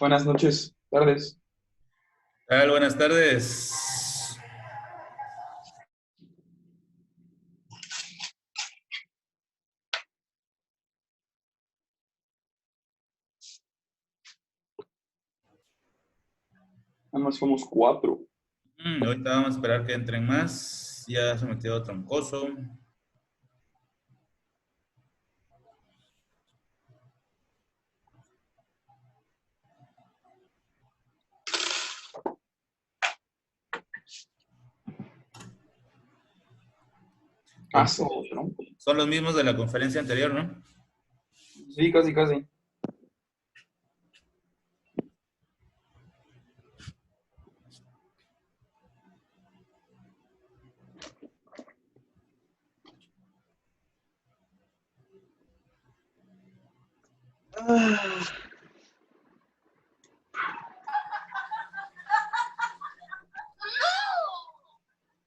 Buenas noches, tardes. Tal, buenas tardes. Nada más somos cuatro. Ahorita vamos a esperar que entren más. Ya se metió Troncoso. Ah, Son, sí, ¿no? son los mismos de la conferencia anterior, ¿no? Sí, casi, casi.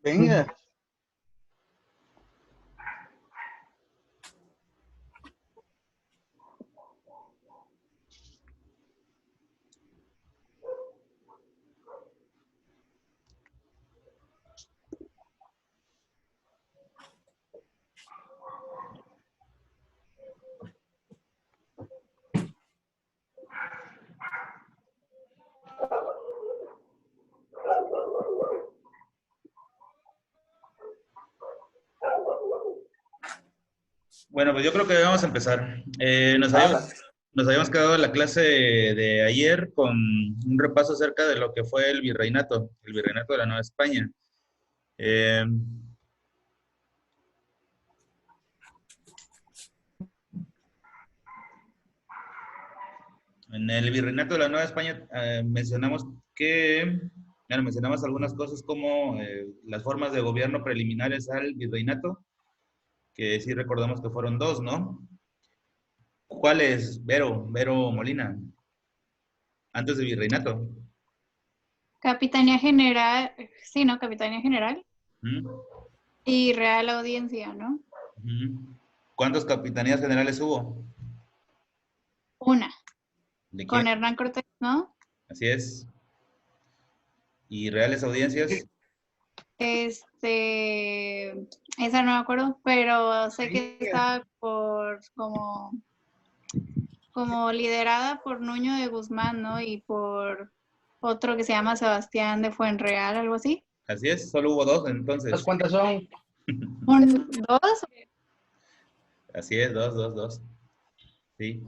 Venga. Bueno, pues yo creo que vamos a empezar. Ala. Nos habíamos quedado en la clase de ayer con un repaso acerca de lo que fue el virreinato de la Nueva España. Eh, En el Virreinato de la Nueva España mencionamos algunas cosas como las formas de gobierno preliminares al virreinato, que sí recordamos que fueron dos, ¿no? ¿Cuál es? Vero Molina, antes del virreinato. Capitanía General, sí, ¿no? Capitanía General ¿Mm? y Real Audiencia, ¿no? ¿Mm? ¿Cuántas capitanías generales hubo? Una, ¿De quién? con Hernán Cortés, ¿no? Así es. ¿Y reales audiencias? Esa no me acuerdo, pero sé que estaba como liderada por Nuño de Guzmán, ¿no? Y por otro que se llama Sebastián de Fuenreal, algo así. Así es, solo hubo dos entonces. ¿Cuántas son? ¿Dos? Así es, dos. Sí.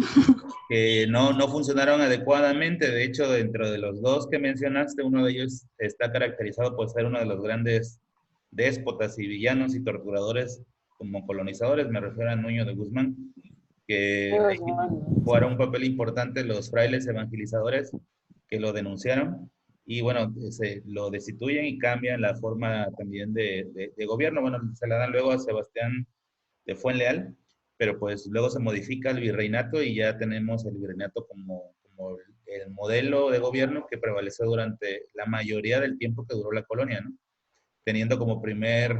Que no funcionaron adecuadamente. De hecho, dentro de los dos que mencionaste, uno de ellos está caracterizado por ser uno de los grandes déspotas y villanos y torturadores como colonizadores. Me refiero a Nuño de Guzmán, que ahí jugaron un papel importante los frailes evangelizadores que lo denunciaron. Y bueno, se lo destituyen y cambian la forma también de gobierno. Bueno, se la dan luego a Sebastián de Fuenleal, pero pues luego se modifica el virreinato y ya tenemos el virreinato como el modelo de gobierno que prevaleció durante la mayoría del tiempo que duró la colonia, ¿no? Teniendo como primer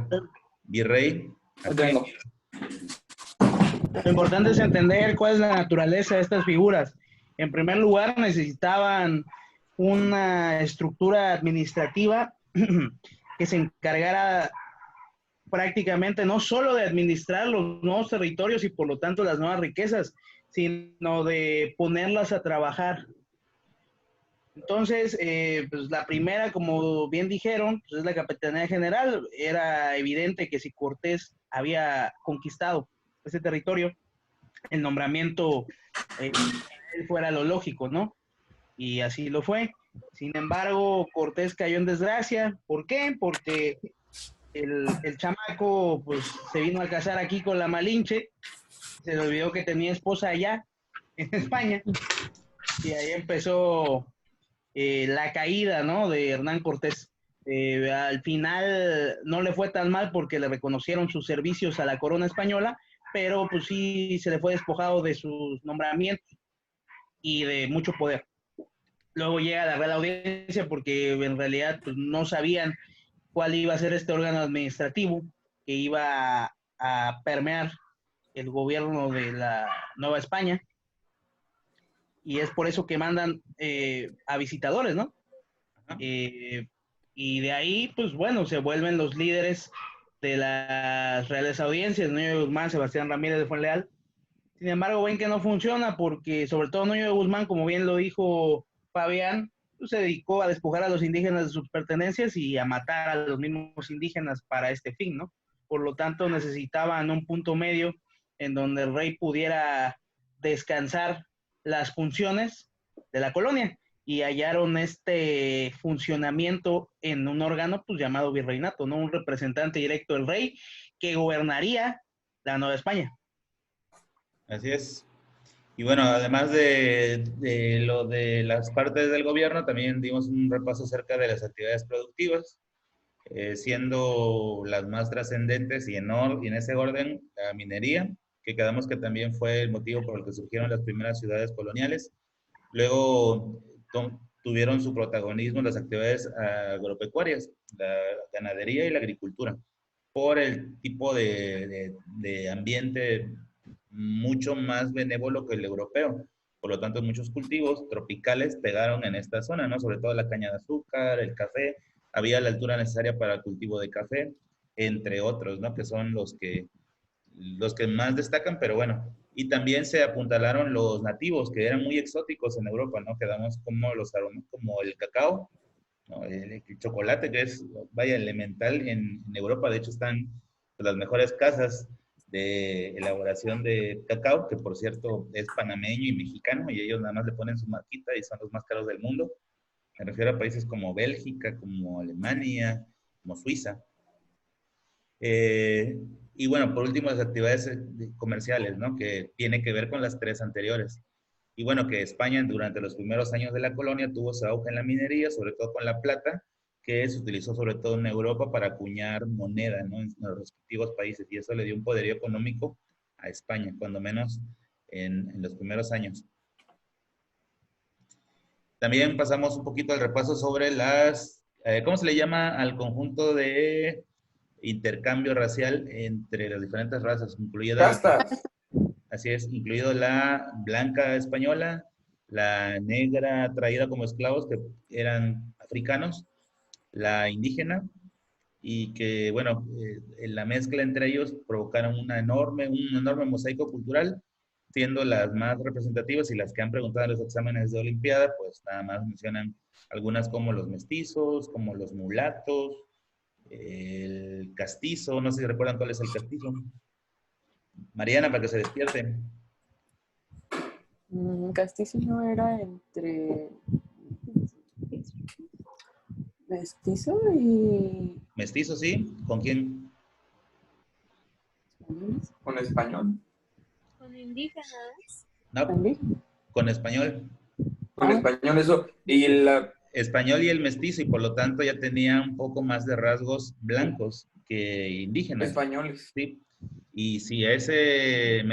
virrey. Lo tengo. Lo importante es entender cuál es la naturaleza de estas figuras. En primer lugar, necesitaban una estructura administrativa que se encargara prácticamente no solo de administrar los nuevos territorios y por lo tanto las nuevas riquezas, sino de ponerlas a trabajar. Entonces, pues la primera, como bien dijeron, pues es la Capitanía General. Era evidente que si Cortés había conquistado ese territorio, el nombramiento fuera lo lógico, ¿no? Y así lo fue. Sin embargo, Cortés cayó en desgracia. ¿Por qué? Porque el chamaco pues se vino a casar aquí con la Malinche, se le olvidó que tenía esposa allá en España y ahí empezó la caída, ¿no? De Hernán Cortés. Al final no le fue tan mal porque le reconocieron sus servicios a la corona española, pero pues sí se le fue despojado de sus nombramientos y de mucho poder. Luego llega la Real Audiencia porque en realidad pues, no sabían cuál iba a ser este órgano administrativo que iba a permear el gobierno de la Nueva España. y es por eso que mandan a visitadores, ¿no? Ajá. Y de ahí, pues bueno, se vuelven los líderes de las reales audiencias, Nuño de Guzmán, Sebastián Ramírez de Fuenleal. Sin embargo, ven que no funciona porque sobre todo Nuño de Guzmán, como bien lo dijo Fabián, pues, se dedicó a despojar a los indígenas de sus pertenencias y a matar a los mismos indígenas para este fin, ¿no? Por lo tanto, necesitaban un punto medio en donde el rey pudiera descansar las funciones de la colonia y hallaron este funcionamiento en un órgano pues llamado virreinato, ¿no? Un representante directo del rey que gobernaría la Nueva España. Así es. Y bueno, además de lo de las partes del gobierno, también dimos un repaso acerca de las actividades productivas, siendo las más trascendentes y en ese orden la minería, que quedamos que también fue el motivo por el que surgieron las primeras ciudades coloniales. Luego tuvieron su protagonismo las actividades agropecuarias, la ganadería y la agricultura, por el tipo de ambiente mucho más benévolo que el europeo. Por lo tanto, muchos cultivos tropicales pegaron en esta zona, ¿no? Sobre todo la caña de azúcar, el café, había la altura necesaria para el cultivo de café, entre otros, ¿no? Que son los que más destacan, pero bueno. Y también se apuntalaron los nativos, que eran muy exóticos en Europa, ¿no? Quedamos como los aromas, como el cacao, ¿no? El chocolate, que es, vaya, elemental en Europa. De hecho, están las mejores casas de elaboración de cacao, que por cierto es panameño y mexicano, y ellos nada más le ponen su marquita y son los más caros del mundo. Me refiero a países como Bélgica, como Alemania, como Suiza. Y bueno, por último, las actividades comerciales, ¿no? Que tiene que ver con las tres anteriores. Y bueno, que España durante los primeros años de la colonia tuvo su auge en la minería, sobre todo con la plata, que se utilizó sobre todo en Europa para acuñar moneda, ¿no? En los respectivos países. Y eso le dio un poderío económico a España, cuando menos en los primeros años. También pasamos un poquito al repaso sobre las, ¿cómo se le llama al conjunto de intercambio racial entre las diferentes razas? Castas. Así es, incluido la blanca española, la negra traída como esclavos, que eran africanos, la indígena, y que, bueno, la mezcla entre ellos provocaron un enorme mosaico cultural, siendo las más representativas y las que han preguntado en los exámenes de Olimpiada, pues nada más mencionan algunas como los mestizos, como los mulatos, el castizo, no sé si recuerdan cuál es el castizo. Mariana, para que se despierte. Castizo no era entre mestizo y... Mestizo, sí. ¿Con quién? ¿Españoles? Con español. Con indígenas. No, con español. Con español, eso. Y la... Español y el mestizo, y por lo tanto ya tenía un poco más de rasgos blancos que indígenas. Españoles. Sí. Y si a ese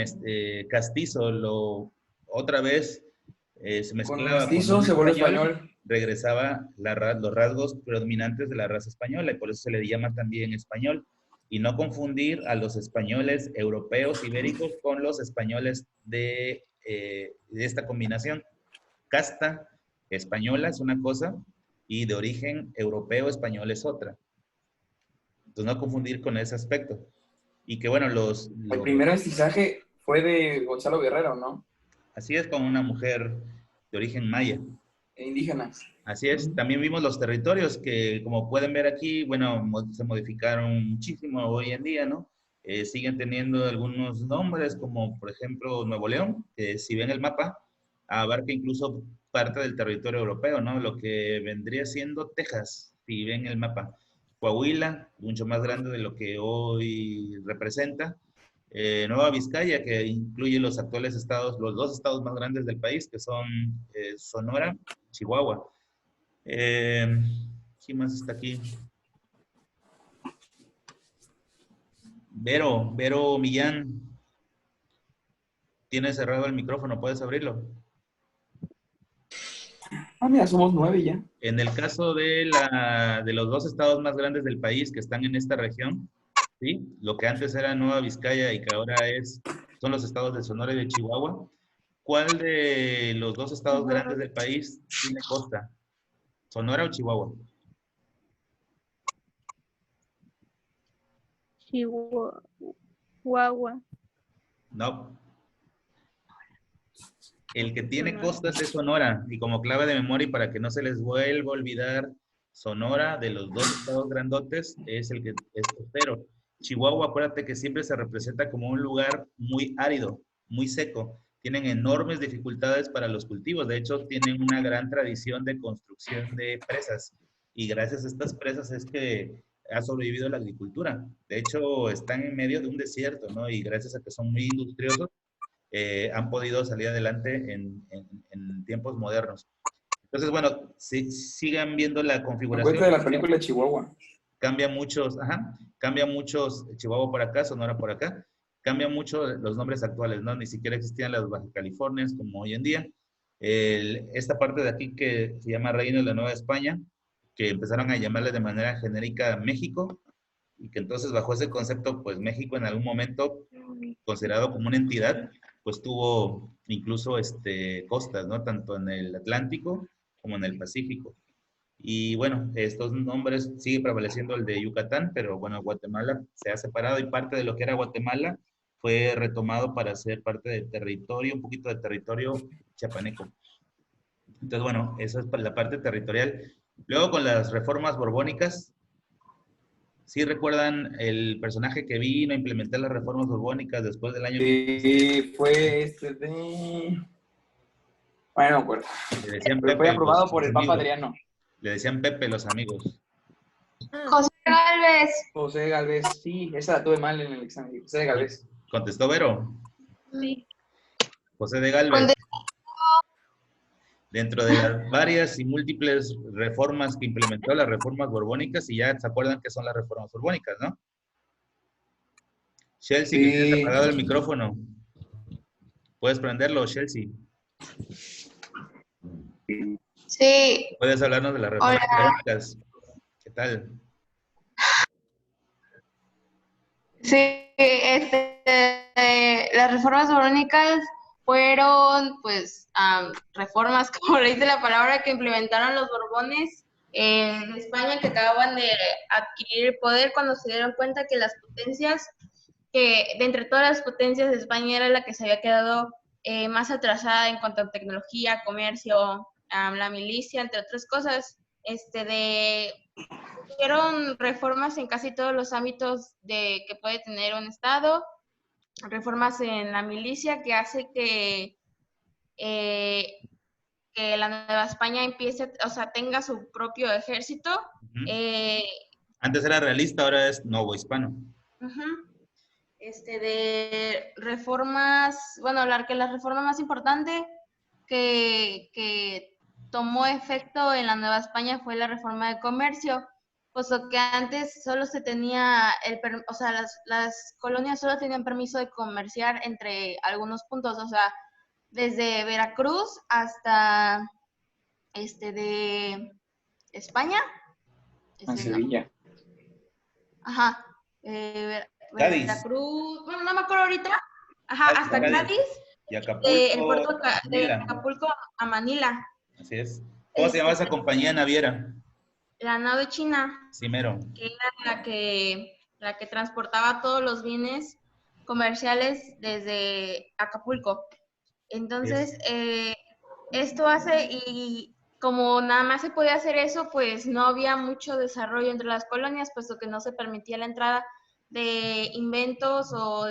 castizo otra vez se mezclaba con mestizo, se vuelve español, regresaba los rasgos predominantes de la raza española, y por eso se le llama también español. Y no confundir a los españoles europeos ibéricos con los españoles de esta combinación. Casta española es una cosa y de origen europeo español es otra. Entonces no confundir con ese aspecto. Y que bueno, el primer mestizaje fue de Gonzalo Guerrero, ¿no? Así es, con una mujer de origen maya. Indígenas. Así es. También vimos los territorios que, como pueden ver aquí, bueno, se modificaron muchísimo hoy en día, ¿no? Siguen teniendo algunos nombres, como por ejemplo Nuevo León, que si ven el mapa, abarca incluso parte del territorio europeo, ¿no? Lo que vendría siendo Texas, si ven el mapa. Coahuila, mucho más grande de lo que hoy representa. Nueva Vizcaya, que incluye los actuales estados, los dos estados más grandes del país, que son Sonora, Chihuahua. ¿Quién más está aquí? Vero Millán. Tiene cerrado el micrófono, ¿puedes abrirlo? Ah, mira, somos 9 ya. En el caso de los dos estados más grandes del país que están en esta región, ¿sí? Lo que antes era Nueva Vizcaya y que ahora son los estados de Sonora y de Chihuahua, ¿Cuál de los dos estados grandes del país tiene costa? ¿Sonora o Chihuahua? Chihuahua. No. El que tiene costas es Sonora, y como clave de memoria, y para que no se les vuelva a olvidar, Sonora, de los dos estados grandotes, es el que es costero. Chihuahua, acuérdate que siempre se representa como un lugar muy árido, muy seco. Tienen enormes dificultades para los cultivos. De hecho, tienen una gran tradición de construcción de presas. Y gracias a estas presas es que ha sobrevivido la agricultura. De hecho, están en medio de un desierto, ¿no? Y gracias a que son muy industriosos, han podido salir adelante en tiempos modernos. Entonces, bueno, si, sigan viendo la Me configuración. cuenta de la película Chihuahua. Cambian muchos, Chihuahua por acá, Sonora por acá, cambian mucho los nombres actuales, ¿no? Ni siquiera existían las Baja Californias como hoy en día. Esta parte de aquí que se llama Reino de la Nueva España, que empezaron a llamarle de manera genérica México, y que entonces bajo ese concepto, pues México en algún momento, considerado como una entidad, pues tuvo incluso costas, ¿no? Tanto en el Atlántico como en el Pacífico. Y bueno, estos nombres sigue prevaleciendo el de Yucatán, pero bueno, Guatemala se ha separado y parte de lo que era Guatemala fue retomado para ser parte del territorio, un poquito de territorio chiapaneco. Entonces, bueno, esa es la parte territorial. Luego con las reformas borbónicas, ¿sí recuerdan el personaje que vino a implementar las reformas borbónicas después del año? Fue Bueno, no me acuerdo. Le decían Pero Pepe fue aprobado los por el Papa amigos. Adriano. Le decían Pepe los amigos. José Gálvez. José Gálvez, sí, esa la tuve mal en el examen. José de Gálvez. ¿Contestó Vero? Sí. José de Gálvez. Dentro de las varias y múltiples reformas que implementó, las reformas borbónicas, y ya se acuerdan que son las reformas borbónicas, ¿no? Chelsea, que tienes apagado el micrófono. ¿Puedes prenderlo, Chelsea? Sí. ¿Puedes hablarnos de las reformas borbónicas? ¿Qué tal? Sí, las reformas borbónicas fueron, pues, reformas, como le dice la palabra, que implementaron los Borbones en España, que acababan de adquirir poder cuando se dieron cuenta que las potencias, que de entre todas las potencias, España era la que se había quedado más atrasada en cuanto a tecnología, comercio, la milicia, entre otras cosas. Hicieron reformas en casi todos los ámbitos que puede tener un Estado, reformas en la milicia que hace que la Nueva España empiece, o sea, tenga su propio ejército. Antes era realista, ahora es novohispano. De reformas, bueno, la reforma más importante que tomó efecto en la Nueva España fue la reforma de comercio, puesto que antes solo se tenía o sea, las colonias solo tenían permiso de comerciar entre algunos puntos, o sea, desde Veracruz hasta de España. Sevilla. Ajá. Veracruz, bueno, no me acuerdo ahorita. Ajá, hasta Cádiz. Y Acapulco, el puerto de Acapulco a Manila. Así es. ¿Cómo se llama esa compañía naviera? La nave china. Cimero. Que era la que transportaba todos los bienes comerciales desde Acapulco. Entonces, esto hace, y como nada más se podía hacer eso, pues no había mucho desarrollo entre las colonias, puesto que no se permitía la entrada de inventos o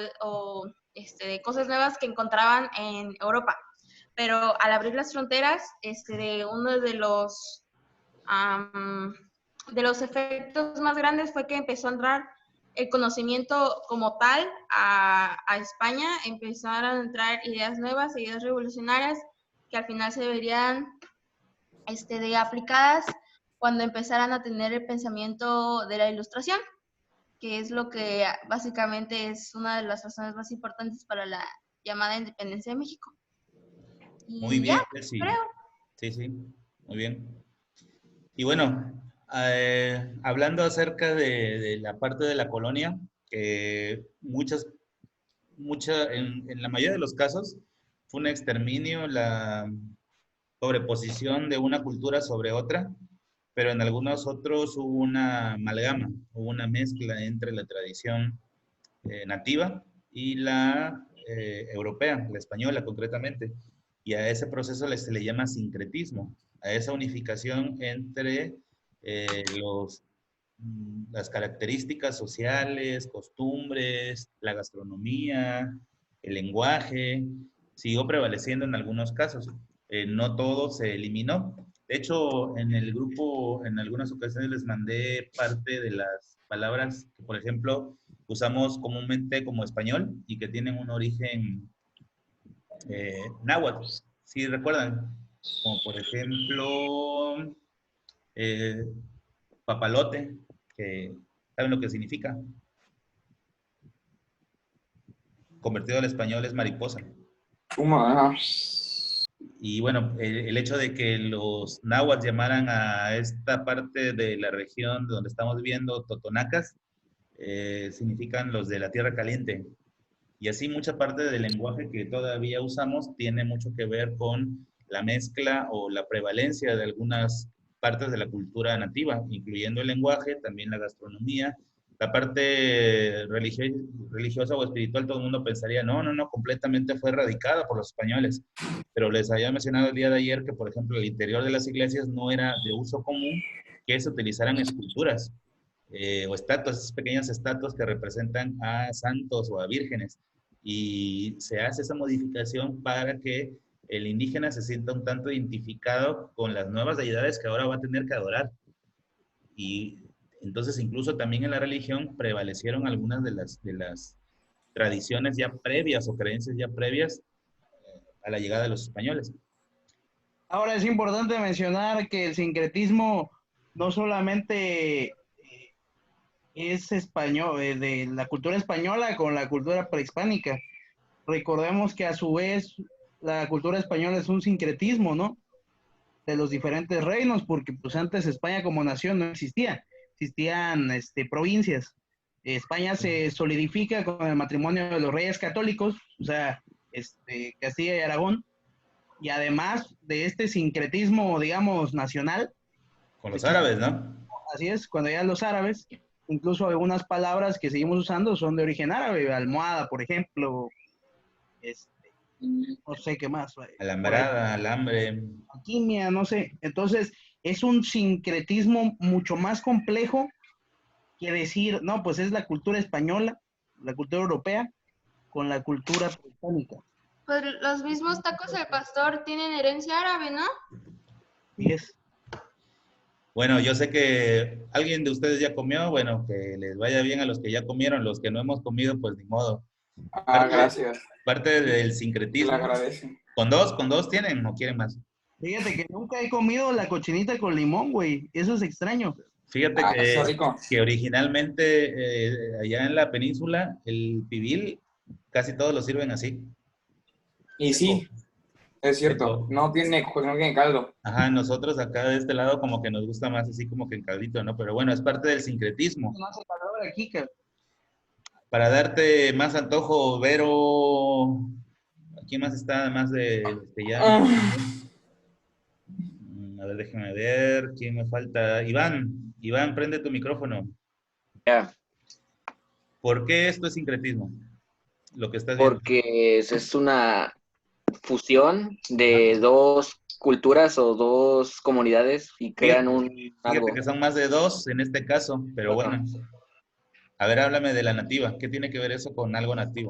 de cosas nuevas que encontraban en Europa. Pero al abrir las fronteras, uno de los efectos más grandes fue que empezó a entrar el conocimiento como tal a España, empezaron a entrar ideas nuevas, ideas revolucionarias, que al final se verían aplicadas cuando empezaran a tener el pensamiento de la Ilustración, que es lo que básicamente es una de las razones más importantes para la llamada independencia de México. Muy bien, sí. Sí, muy bien. Y bueno, hablando acerca de la parte de la colonia, en la mayoría de los casos fue un exterminio, la sobreposición de una cultura sobre otra, pero en algunos otros hubo una amalgama, hubo una mezcla entre la tradición nativa y la europea, la española concretamente. Y a ese proceso se le llama sincretismo, a esa unificación entre las características sociales, costumbres, la gastronomía, el lenguaje, siguió prevaleciendo en algunos casos. No todo se eliminó. De hecho, en el grupo, en algunas ocasiones les mandé parte de las palabras que, por ejemplo, usamos comúnmente como español y que tienen un origen náhuatl, si recuerdan, como por ejemplo eh, papalote, que saben lo que significa. Convertido al español es mariposa. Ajá. Y bueno, el hecho de que los náhuatl llamaran a esta parte de la región donde estamos viendo totonacas, significan los de la tierra caliente. Y así mucha parte del lenguaje que todavía usamos tiene mucho que ver con la mezcla o la prevalencia de algunas partes de la cultura nativa, incluyendo el lenguaje, también la gastronomía. La parte religiosa o espiritual, todo el mundo pensaría, no, completamente fue erradicada por los españoles. Pero les había mencionado el día de ayer que, por ejemplo, el interior de las iglesias no era de uso común que se utilizaran esculturas o estatuas, esas pequeñas estatuas que representan a santos o a vírgenes. Y se hace esa modificación para que el indígena se sienta un tanto identificado con las nuevas deidades que ahora va a tener que adorar. Y entonces incluso también en la religión prevalecieron algunas de las tradiciones ya previas o creencias ya previas a la llegada de los españoles. Ahora es importante mencionar que el sincretismo no solamente es español, de la cultura española con la cultura prehispánica. Recordemos que a su vez la cultura española es un sincretismo, ¿no? De los diferentes reinos, porque pues antes España como nación no existía, existían provincias. España se solidifica con el matrimonio de los reyes católicos, o sea, Castilla y Aragón, y además de este sincretismo, digamos, nacional. Con los árabes, ¿no? Así es, cuando llegan los árabes, incluso algunas palabras que seguimos usando son de origen árabe, almohada, por ejemplo, no sé qué más. Alambrada, alambre. Alquimia, no sé. Entonces, es un sincretismo mucho más complejo que decir, no, pues es la cultura española, la cultura europea, con la cultura británica. Pues los mismos tacos del pastor tienen herencia árabe, ¿no? Y es. Bueno, yo sé que alguien de ustedes ya comió, bueno, que les vaya bien a los que ya comieron, los que no hemos comido, pues ni modo. Gracias. Parte del Le sincretismo. agradezco. ¿Con dos tienen o quieren más? Fíjate que nunca he comido la cochinita con limón, güey. Eso es extraño. Fíjate Está rico. que originalmente allá en la península, el pibil casi todos lo sirven así. Y sí, es cierto. No tiene caldo. Ajá, nosotros acá de este lado como que nos gusta más así como que en caldito, ¿no? Pero bueno, es parte del sincretismo. No hace calor aquí, cabrón. Para darte más antojo, Vero, ¿quién más está además de ya? A ver, déjame ver, ¿quién me falta? Iván, prende tu micrófono. Ya, ¿Por qué esto es sincretismo? Lo que estás viendo. porque es una fusión de dos culturas o dos comunidades y crean Fíjate algo. que son más de dos en este caso, pero bueno. A ver, háblame de la nativa. ¿Qué tiene que ver eso con algo nativo?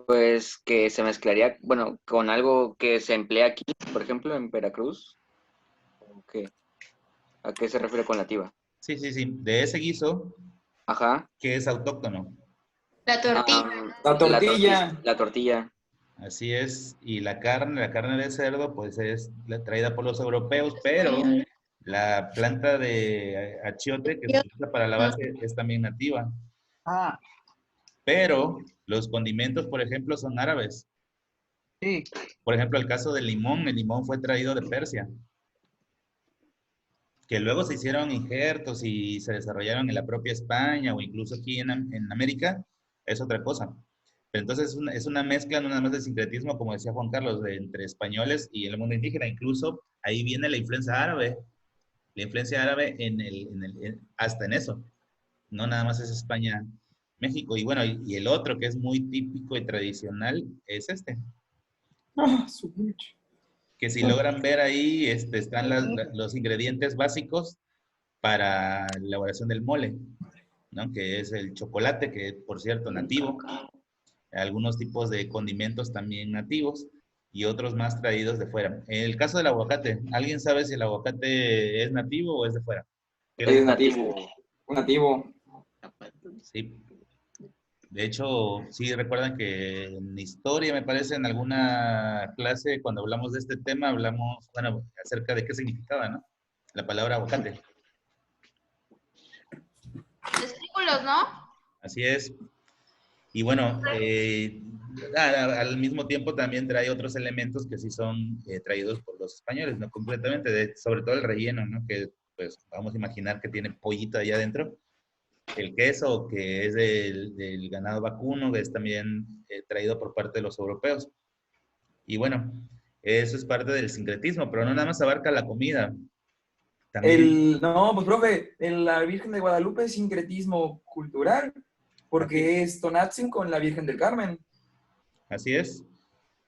Pues que se mezclaría, bueno, con algo que se emplea aquí, por ejemplo, en Veracruz. ¿Qué? ¿A qué se refiere con nativa? Sí. De ese guiso, Ajá. que es autóctono. La tortilla. La tortilla. La tortilla. Así es. Y la carne de cerdo, pues es traída por los europeos, pero la planta de achiote que se utiliza para la base es también nativa. Ah, Pero los condimentos, por ejemplo, son árabes. sí. Por ejemplo, el caso del limón, el limón fue traído de Persia. Que luego se hicieron injertos y se desarrollaron en la propia España o incluso aquí en América, es otra cosa. Pero entonces es una mezcla, no nada más de sincretismo, como decía Juan Carlos, entre españoles y el mundo indígena. Incluso ahí viene la influencia árabe. La influencia árabe hasta en eso. No nada más es España, México. Y bueno, y el otro que es muy típico y tradicional es este. Ah, su pinche. Que si logran ver ahí, están los ingredientes básicos para la elaboración del mole, ¿no? Que es el chocolate, que por cierto, nativo, algunos tipos de condimentos también nativos y otros más traídos de fuera. En el caso del aguacate, ¿alguien sabe si el aguacate es nativo o es de fuera? Es nativo. Nativo. Sí. De hecho, sí recuerdan que en historia, me parece, en alguna clase, cuando hablamos de este tema, hablamos, bueno, acerca de qué significaba, ¿no? La palabra aguacate. Testículos, ¿no? Así es. Y bueno, al mismo tiempo también trae otros elementos que sí son traídos por los españoles, ¿no? Completamente, sobre todo el relleno, ¿no? Que pues vamos a imaginar que tiene pollito allá adentro. El queso, que es del ganado vacuno, que es también traído por parte de los europeos. Y bueno, eso es parte del sincretismo, pero no nada más abarca la comida. También, No, pues profe, la Virgen de Guadalupe es sincretismo cultural, porque es Tonatzin con la Virgen del Carmen. así es.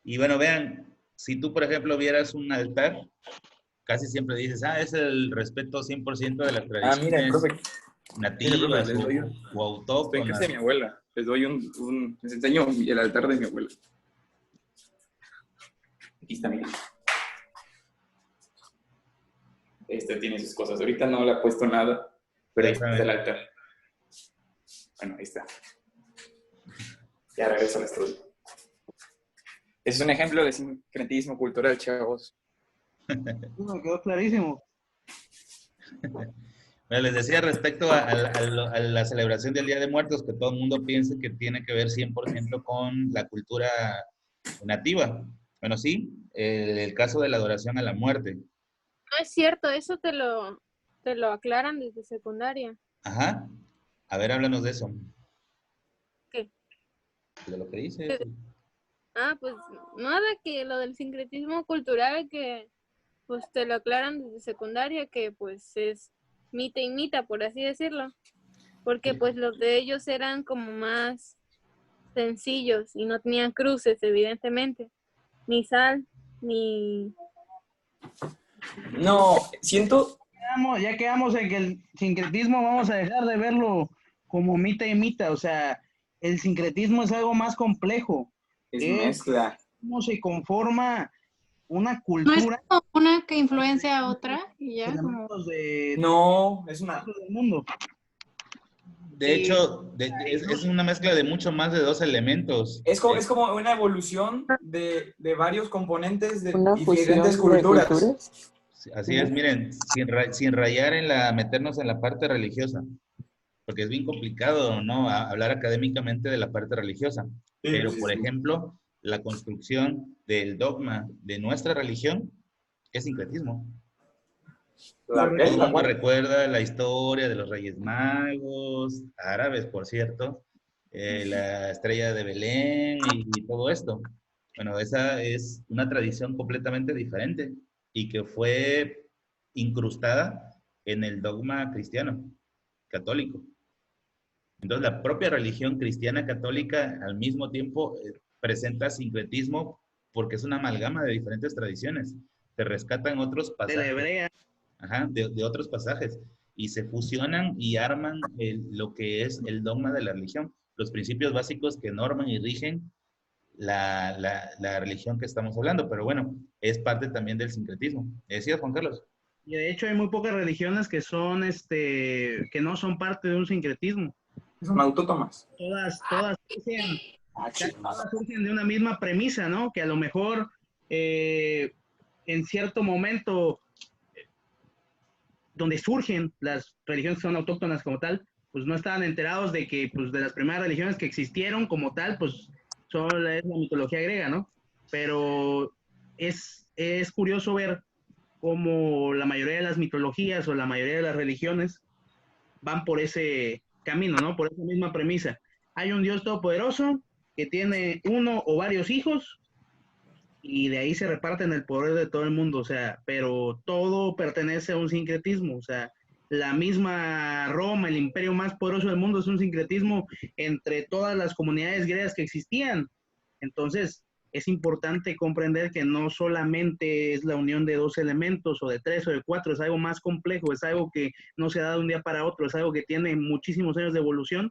Y bueno, vean, si tú, por ejemplo, vieras un altar, casi siempre dices, es el respeto 100% de las Miren, tradiciones profe, nativas les doy o estoy en autóctonas. casa de mi abuela. Les doy les enseño el altar de mi abuela. Aquí está, mira. Tiene sus cosas. Ahorita no le ha puesto nada, pero ahí está el altar. Bueno, ahí está. Ya regreso al estudio. Es un ejemplo de sincretismo cultural, chavos. Me quedó clarísimo. Bueno, les decía respecto a la celebración del Día de Muertos, que todo el mundo piensa que tiene que ver 100% con la cultura nativa. Bueno, sí, el caso de la adoración a la muerte. No es cierto, eso te lo aclaran desde secundaria. Ajá. A ver, háblanos de eso. ¿Qué? De lo que dice. Pues nada, que lo del sincretismo cultural que pues te lo aclaran desde secundaria, que pues es mita y mita, por así decirlo. Porque pues los de ellos eran como más sencillos y no tenían cruces, evidentemente. Ni sal, ni... No, siento... Ya quedamos en que el sincretismo vamos a dejar de verlo como mita y mita. O sea, el sincretismo es algo más complejo. Es mezcla. Cómo se conforma una ¿No es cultura como una que influencia a otra? Y ya, como... elementos de No, es una... del mundo. De hecho, es una mezcla de mucho más de dos elementos. Es como una evolución de varios componentes de Una diferentes fusión de culturas. culturas. Así es, miren, sin rayar meternos en la parte religiosa, porque es bien complicado, ¿no? Hablar académicamente de la parte religiosa. Pero, por ejemplo, la construcción del dogma de nuestra religión es sincretismo. Todo el mundo recuerda la historia de los Reyes Magos, árabes, por cierto, la estrella de Belén y todo esto. Bueno, esa es una tradición completamente diferente y que fue incrustada en el dogma cristiano, católico. Entonces, la propia religión cristiana católica al mismo tiempo presenta sincretismo porque es una amalgama de diferentes tradiciones. Se rescatan otros pasajes. De la hebrea. Ajá, de otros pasajes. Y se fusionan y arman lo que es el dogma de la religión. Los principios básicos que norman y rigen la religión que estamos hablando. Pero bueno, es parte también del sincretismo. ¿Decías, Juan Carlos? Y de hecho hay muy pocas religiones que son, que no son parte de un sincretismo. Son autónomas. Todas surgen de una misma premisa, ¿no? Que a lo mejor en cierto momento donde surgen las religiones que son autóctonas como tal, pues no estaban enterados de que pues de las primeras religiones que existieron como tal, pues solo es la mitología griega, ¿no? Pero es curioso ver cómo la mayoría de las mitologías o la mayoría de las religiones van por ese camino, ¿no? Por esa misma premisa. Hay un Dios todopoderoso que tiene uno o varios hijos y de ahí se reparten el poder de todo el mundo, o sea, pero todo pertenece a un sincretismo, o sea, la misma Roma, el imperio más poderoso del mundo, es un sincretismo entre todas las comunidades griegas que existían. Entonces, es importante comprender que no solamente es la unión de dos elementos o de tres o de cuatro, es algo más complejo, es algo que no se da de un día para otro, es algo que tiene muchísimos años de evolución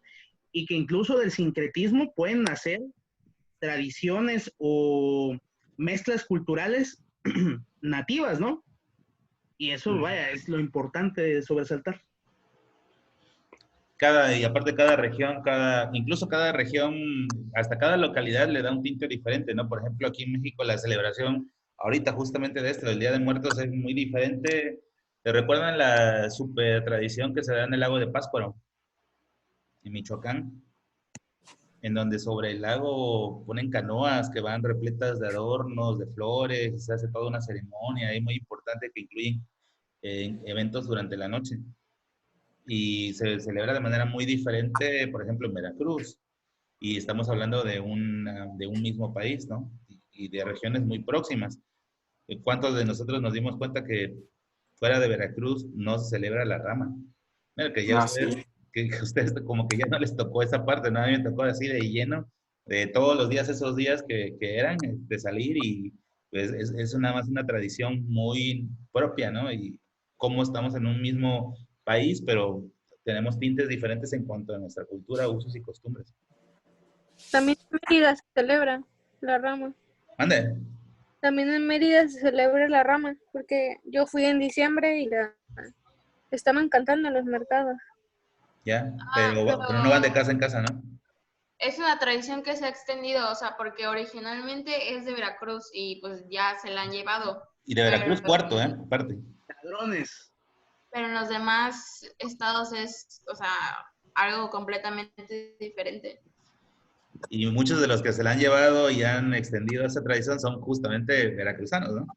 y que incluso del sincretismo pueden nacer tradiciones o mezclas culturales nativas, ¿no? Y eso, vaya, es lo importante de sobresaltar. Y aparte incluso cada región, hasta cada localidad le da un tinte diferente, ¿no? Por ejemplo, aquí en México la celebración, ahorita justamente de del Día de Muertos, es muy diferente. ¿Te recuerdan la super tradición que se da en el lago de Pátzcuaro, en Michoacán? En donde sobre el lago ponen canoas que van repletas de adornos, de flores, se hace toda una ceremonia ahí muy importante que incluye eventos durante la noche. Y se celebra de manera muy diferente, por ejemplo, en Veracruz. Y estamos hablando de un mismo país, ¿no? Y de regiones muy próximas. ¿Cuántos de nosotros nos dimos cuenta que fuera de Veracruz no se celebra la rama? Bueno, que ya que ustedes como que ya no les tocó esa parte, ¿no? A mí me tocó así de lleno, de todos los días, esos días que eran de salir y pues es más una tradición muy propia, ¿no? Y cómo estamos en un mismo país, pero tenemos tintes diferentes en cuanto a nuestra cultura, usos y costumbres. También en Mérida se celebra la rama. ¿Ande? También en Mérida se celebra la rama, porque yo fui en diciembre y estaban cantando en los mercados. Ya, pero no van de casa en casa, ¿no? Es una tradición que se ha extendido, o sea, porque originalmente es de Veracruz y pues ya se la han llevado. Y de Veracruz cuarto, aparte. Ladrones. Pero en los demás estados es, o sea, algo completamente diferente. Y muchos de los que se la han llevado y han extendido esa tradición son justamente veracruzanos, ¿no?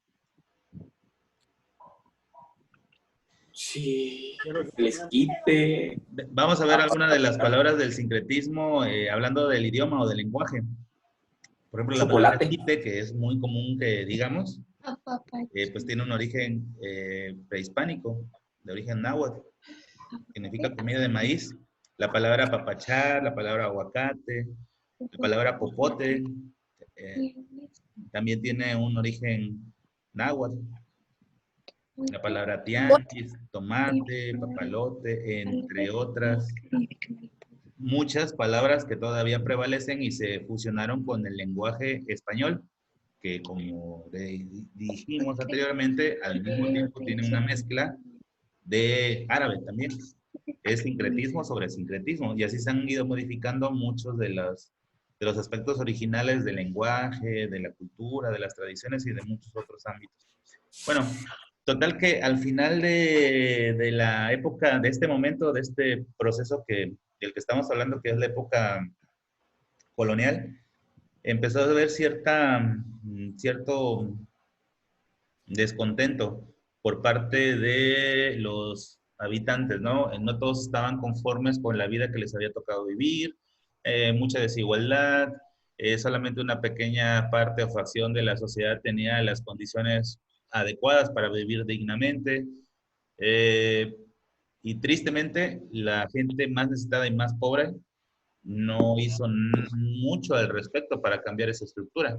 Sí, les quite. Vamos a ver algunas de las palabras del sincretismo, hablando del idioma o del lenguaje. Por ejemplo, la palabra quite, que es muy común que digamos, pues tiene un origen prehispánico, de origen náhuatl, significa comida de maíz. La palabra papachar, la palabra aguacate, la palabra popote, también tiene un origen náhuatl. La palabra tianguis, tomate, papalote, entre otras. Muchas palabras que todavía prevalecen y se fusionaron con el lenguaje español, que como dijimos anteriormente, al mismo tiempo tiene una mezcla de árabe también. Es sincretismo sobre sincretismo, y así se han ido modificando muchos de los aspectos originales del lenguaje, de la cultura, de las tradiciones y de muchos otros ámbitos. Bueno, total que al final de la época, de este momento, de este proceso del que estamos hablando, que es la época colonial, empezó a haber cierto descontento por parte de los habitantes, ¿no? No todos estaban conformes con la vida que les había tocado vivir, mucha desigualdad, solamente una pequeña parte o fracción de la sociedad tenía las condiciones adecuadas para vivir dignamente, y tristemente la gente más necesitada y más pobre no hizo mucho al respecto para cambiar esa estructura.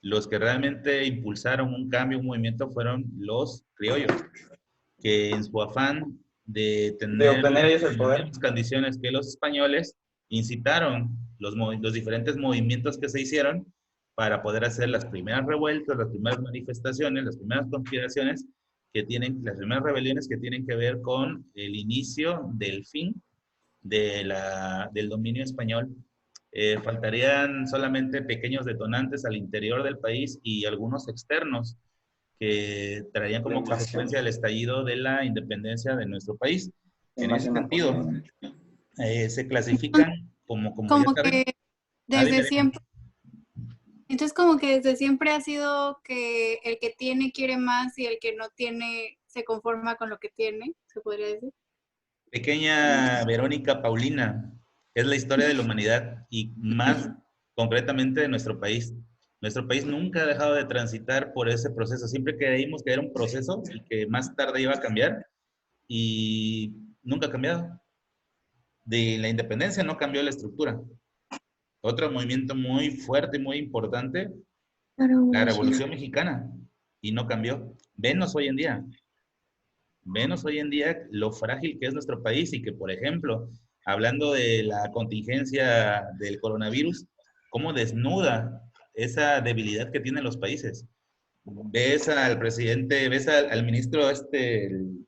Los que realmente impulsaron un cambio, un movimiento, fueron los criollos, que en su afán de obtener ellos el poder, las mismas condiciones que los españoles, incitaron los diferentes movimientos que se hicieron para poder hacer las primeras revueltas, las primeras manifestaciones, las primeras conspiraciones las primeras rebeliones que tienen que ver con el inicio del fin del dominio español. Faltarían solamente pequeños detonantes al interior del país y algunos externos que traerían como consecuencia el estallido de la independencia de nuestro país. En ese sentido, se clasifican como ya saben, que desde siempre. Entonces, como que desde siempre ha sido que el que tiene quiere más y el que no tiene se conforma con lo que tiene, ¿se podría decir? Pequeña Verónica Paulina, es la historia de la humanidad y más concretamente de nuestro país. Nuestro país nunca ha dejado de transitar por ese proceso. Siempre creímos que era un proceso y que más tarde iba a cambiar y nunca ha cambiado. De la independencia no cambió la estructura. Otro movimiento muy fuerte, muy importante, la Revolución Mexicana, y no cambió. Venos hoy en día. Venos hoy en día lo frágil que es nuestro país y que, por ejemplo, hablando de la contingencia del coronavirus, cómo desnuda esa debilidad que tienen los países. Ves al presidente, ves al ministro el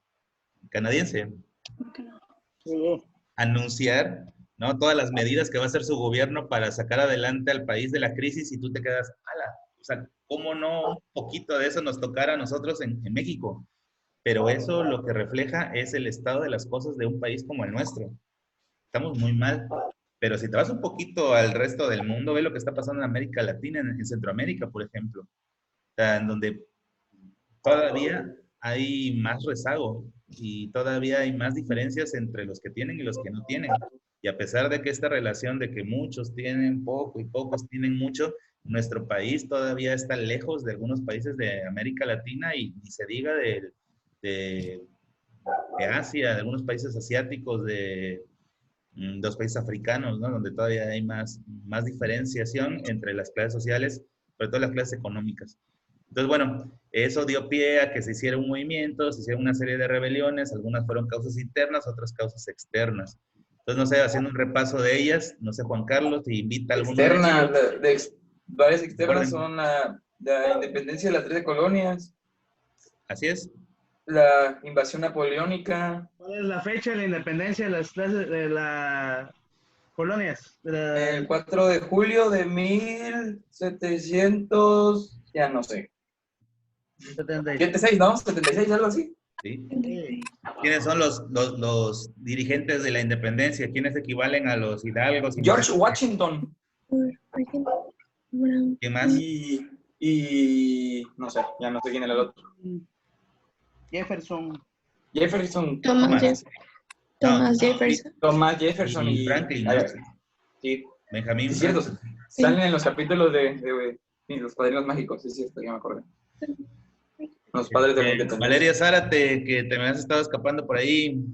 canadiense anunciar, ¿no?, todas las medidas que va a hacer su gobierno para sacar adelante al país de la crisis y tú te quedas, ala, o sea, ¿cómo no un poquito de eso nos tocara a nosotros en México? Pero eso lo que refleja es el estado de las cosas de un país como el nuestro. Estamos muy mal. Pero si te vas un poquito al resto del mundo, ve lo que está pasando en América Latina, en Centroamérica, por ejemplo, o sea, en donde todavía hay más rezago y todavía hay más diferencias entre los que tienen y los que no tienen. Y a pesar de que esta relación de que muchos tienen poco y pocos tienen mucho, nuestro país todavía está lejos de algunos países de América Latina y se diga de Asia, de algunos países asiáticos, de los países africanos, ¿no?, donde todavía hay más diferenciación entre las clases sociales, sobre todo las clases económicas. Entonces, bueno, eso dio pie a que se hiciera un movimiento, se hiciera una serie de rebeliones, algunas fueron causas internas, otras causas externas. Entonces, no sé, haciendo un repaso de ellas, no sé, Juan Carlos, te invita a alguno Externas, de ellos. varias externas son la independencia de las 13 colonias. Así es. La invasión napoleónica. ¿Cuál es la fecha de la independencia de las colonias? El 4 de julio de 1700, ya no sé. 76, ¿no? 76, algo así. Sí. ¿Quiénes son los dirigentes de la independencia? ¿Quiénes equivalen a los hidalgos? George Washington. ¿Qué más? Y no sé, ya no sé quién era el otro. Jefferson. Thomas Jefferson. Thomas Jefferson y Franklin, ¿no? Sí. Benjamín. Sí, es cierto. Sí. Salen en los capítulos de Los Padrinos Mágicos, sí, es cierto, ya me acordé. Los padres de la independencia. Valeria Zárate, que te me has estado escapando por ahí.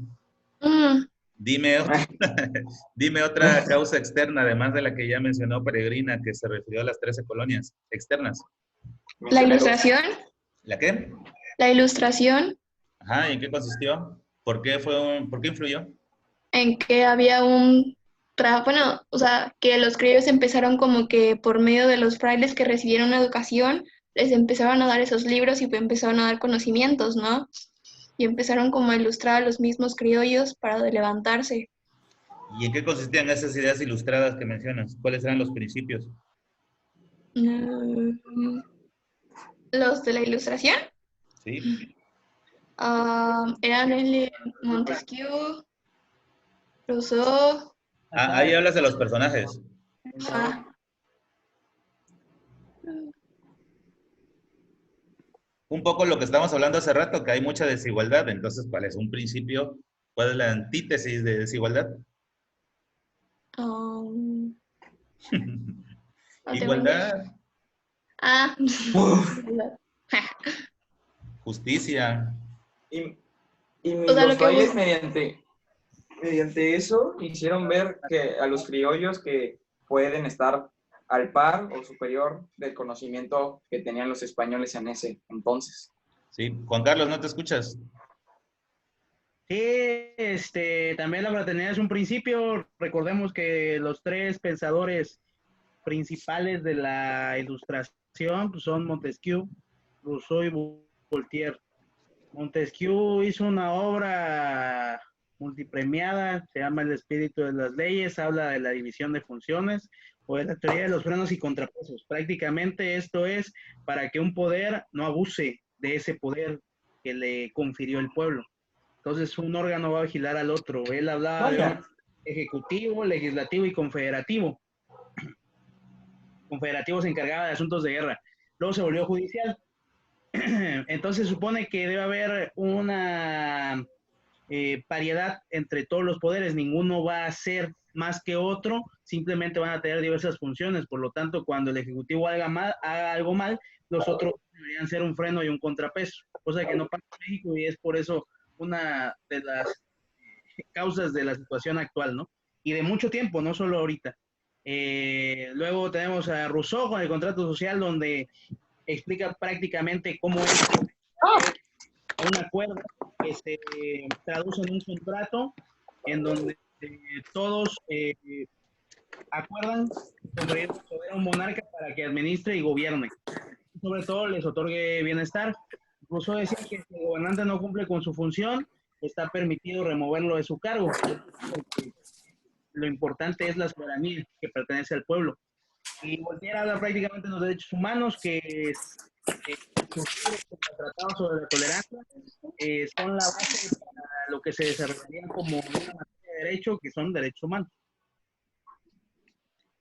Dime otra causa externa, además de la que ya mencionó Peregrina, que se refirió a las 13 colonias externas. La ilustración. ¿La qué? La ilustración, Ajá, ¿y en qué consistió? ¿Por qué influyó? en que había un bueno, o sea, que los criollos empezaron como que por medio de los frailes que recibieron una educación, les empezaron a dar esos libros y empezaron a dar conocimientos, ¿no? Y empezaron como a ilustrar a los mismos criollos para levantarse. ¿Y en qué consistían esas ideas ilustradas que mencionas? ¿Cuáles eran los principios? Los de la ilustración Sí. eran el de Montesquieu, Rousseau. Ahí hablas de los personajes. Un poco lo que estábamos hablando hace rato, que hay mucha desigualdad. Entonces, ¿cuál es un principio? ¿Cuál es la antítesis de desigualdad? Igualdad. Justicia. Y los frailes mediante eso hicieron ver que a los criollos que pueden estar al par o superior del conocimiento que tenían los españoles en ese entonces. Sí, Juan Carlos, ¿no te escuchas? Sí, también la fraternidad es un principio. Recordemos que los tres pensadores principales de la ilustración pues, son Montesquieu, Rousseau y Voltaire. Montesquieu hizo una obra multipremiada, se llama El espíritu de las leyes, habla de la división de funciones o de la teoría de los frenos y contrapesos. Prácticamente esto es para que un poder no abuse de ese poder que le confirió el pueblo. Entonces un órgano va a vigilar al otro. Él hablaba de un ejecutivo, legislativo y confederativo. Confederativo se encargaba de asuntos de guerra. Luego se volvió judicial. Entonces supone que debe haber una paridad entre todos los poderes. Ninguno va a ser más que otro, simplemente van a tener diversas funciones. Por lo tanto, cuando el Ejecutivo haga algo mal, los otros deberían ser un freno y un contrapeso, cosa que no pasa en México y es por eso una de las causas de la situación actual, ¿no? Y de mucho tiempo, no solo ahorita. Luego tenemos a Rousseau con el contrato social, donde explica prácticamente cómo es un acuerdo que se traduce en un contrato en donde todos acuerdan conferir el poder a un monarca para que administre y gobierne. Sobre todo les otorgue bienestar. Rousseau decía que si el gobernante no cumple con su función, está permitido removerlo de su cargo. Lo importante es la soberanía que pertenece al pueblo. Y Voltaire habla prácticamente de los derechos humanos, que los tratados sobre la tolerancia son la base para lo que se desarrollaría como una materia de derecho, que son derechos humanos.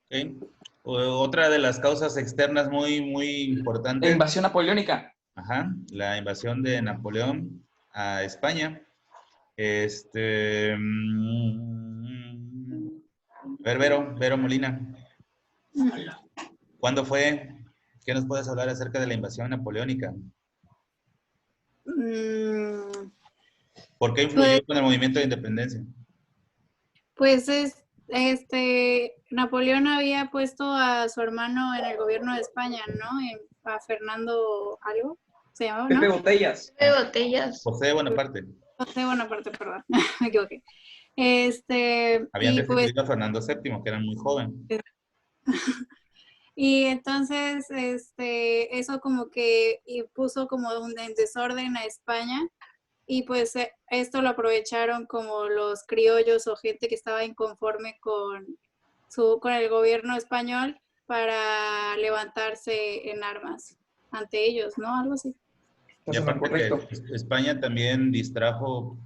Okay. Otra de las causas externas muy importantes. La invasión napoleónica. Ajá, la invasión de Napoleón a España. A ver, Vero Molina. ¿Cuándo fue? ¿Qué nos puedes hablar acerca de la invasión napoleónica? ¿Por qué influyó con el movimiento de independencia? Pues Napoleón había puesto a su hermano en el gobierno de España, ¿no? A Fernando algo, se llamaba, ¿no? Pepe Botellas. Pepe Botellas. José Bonaparte. José Bonaparte, perdón, me equivoqué. Habían y destituido pues, a Fernando VII, que era muy joven. y entonces, eso como que puso como un desorden a España, y pues esto lo aprovecharon como los criollos o gente que estaba inconforme con el gobierno español para levantarse en armas ante ellos, ¿no? Algo así. Y aparte que España también distrajo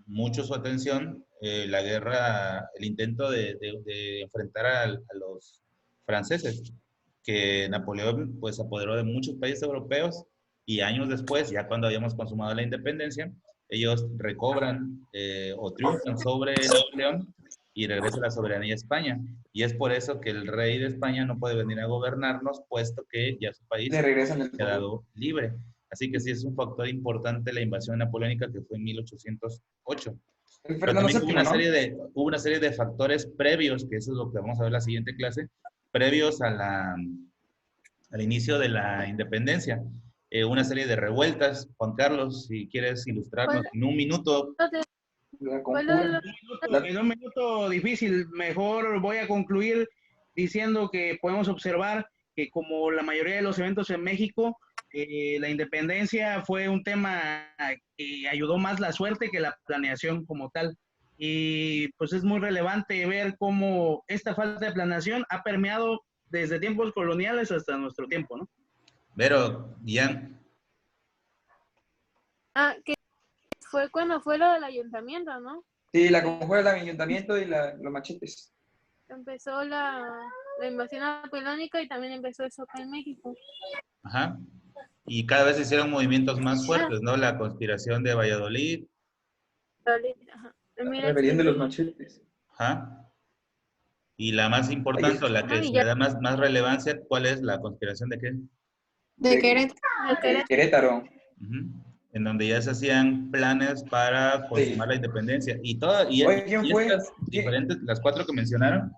mucho su atención, la guerra, el intento de enfrentar a los franceses, que Napoleón pues apoderó de muchos países europeos, y años después, ya cuando habíamos consumado la independencia, ellos recobran o triunfan sobre Napoleón y regresa la soberanía a España. Y es por eso que el rey de España no puede venir a gobernarnos, puesto que ya su país ha quedado libre. Así que sí es un factor importante la invasión napoleónica, que fue en 1808. Pero también hubo una serie de factores previos, que eso es lo que vamos a ver en la siguiente clase, previos al inicio de la independencia. Una serie de revueltas. Juan Carlos, si quieres ilustrarnos en un minuto. En un minuto difícil, mejor voy a concluir diciendo que podemos observar que, como la mayoría de los eventos en México, la independencia fue un tema que ayudó más la suerte que la planeación como tal. Y pues es muy relevante ver cómo esta falta de planeación ha permeado desde tiempos coloniales hasta nuestro tiempo, ¿no? Vero, Ian. Que fue cuando fue lo del ayuntamiento, ¿no? Sí, la conjura del ayuntamiento y los machetes. Empezó la invasión napoleónica y también empezó eso acá en México. Ajá. Y cada vez se hicieron movimientos más fuertes, ¿no? La conspiración de Valladolid. Ajá. La rebelión de los machetes. Ajá. Y la más importante, o la que le da más relevancia, ¿cuál es? ¿La conspiración de qué? De Querétaro. De Querétaro. En donde ya se hacían planes para consumar la independencia. Y todas, ¿Quién fue? Diferentes, las cuatro que mencionaron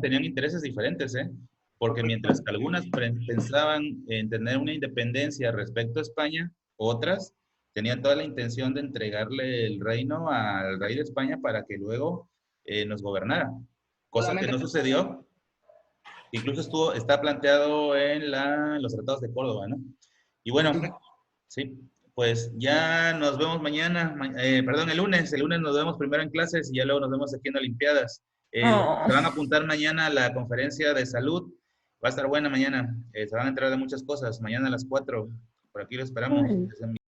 tenían intereses diferentes, ¿eh? Porque mientras que algunas pensaban en tener una independencia respecto a España, otras tenían toda la intención de entregarle el reino al rey de España para que luego nos gobernara. Cosa que no sucedió. Incluso está planteado en los tratados de Córdoba, ¿no? Y bueno, sí, pues ya nos vemos mañana, el lunes. El lunes nos vemos primero en clases y ya luego nos vemos aquí en Olimpiadas. Se van a apuntar mañana a la conferencia de salud. Va a estar buena mañana. Se van a enterar de muchas cosas. Mañana a las 4. Por aquí lo esperamos.